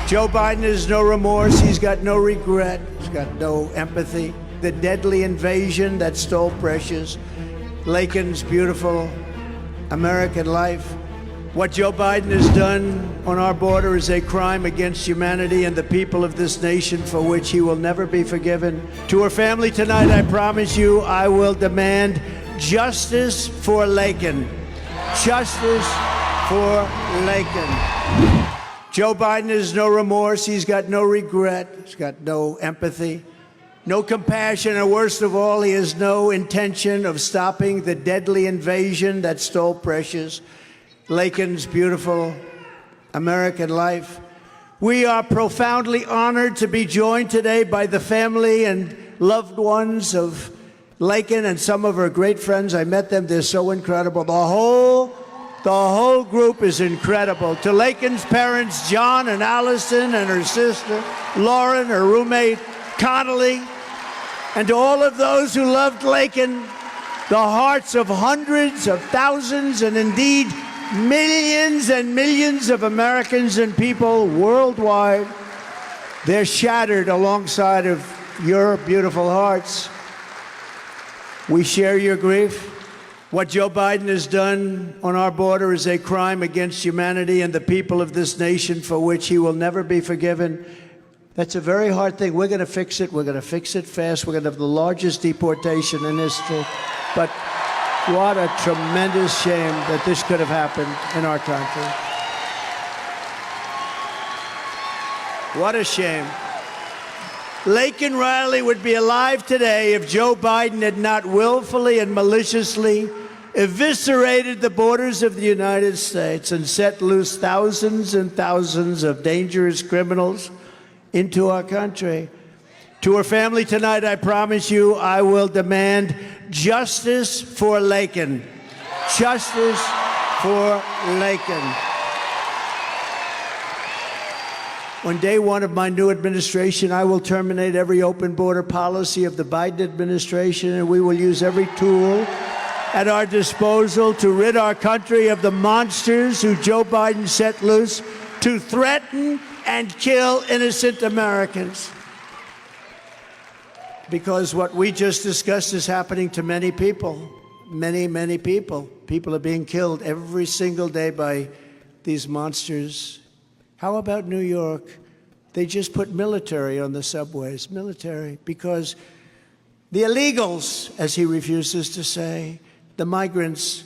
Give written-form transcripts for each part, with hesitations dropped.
Joe Biden has no remorse. He's got no regret. He's got no empathy. The deadly invasion that stole precious Laken's beautiful American life. What Joe Biden has done on our border is a crime against humanity and the people of this nation for which he will never be forgiven. To her family tonight, I promise you, I will demand justice for Laken. Justice for Laken. Joe Biden has no remorse. He's got no regret. He's got no empathy, no compassion, and worst of all, he has no intention of stopping the deadly invasion that stole precious Laken's beautiful American life. We are profoundly honored to be joined today by the family and loved ones of Laken and some of her great friends. I met them. They're so incredible. The whole group is incredible. To Laken's parents, John and Allison, and her sister, Lauren, her roommate, Connolly, and to all of those who loved Laken, the hearts of hundreds of thousands and indeed millions and millions of Americans and people worldwide, they're shattered alongside of your beautiful hearts. We share your grief. What Joe Biden has done on our border is a crime against humanity and the people of this nation for which he will never be forgiven. That's a very hard thing. We're going to fix it. We're going to fix it fast. We're going to have the largest deportation in history. But what a tremendous shame that this could have happened in our country. What a shame. Laken Riley would be alive today if Joe Biden had not willfully and maliciously eviscerated the borders of the United States and set loose thousands and thousands of dangerous criminals into our country. To her family tonight, I promise you, I will demand justice for Laken. Justice for Laken. On day one of my new administration, I will terminate every open border policy of the Biden administration, and we will use every tool at our disposal to rid our country of the monsters who Joe Biden set loose to threaten and kill innocent Americans. Because what we just discussed is happening to many people, many people. People are being killed every single day by these monsters. How about New York? They just put military on the subways, military, because the illegals, as he refuses to say, the migrants,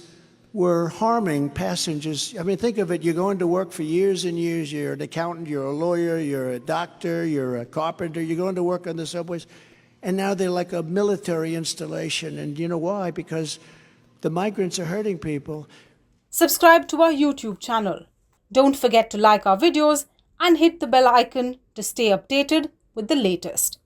were harming passengers. I mean, think of it. You're going to work for years and years. You're an accountant, you're a lawyer, you're a doctor, you're a carpenter. You're going to work on the subways. And now they're like a military installation. And you know why? Because the migrants are hurting people. Subscribe to our YouTube channel. Don't forget to like our videos and hit the bell icon to stay updated with the latest.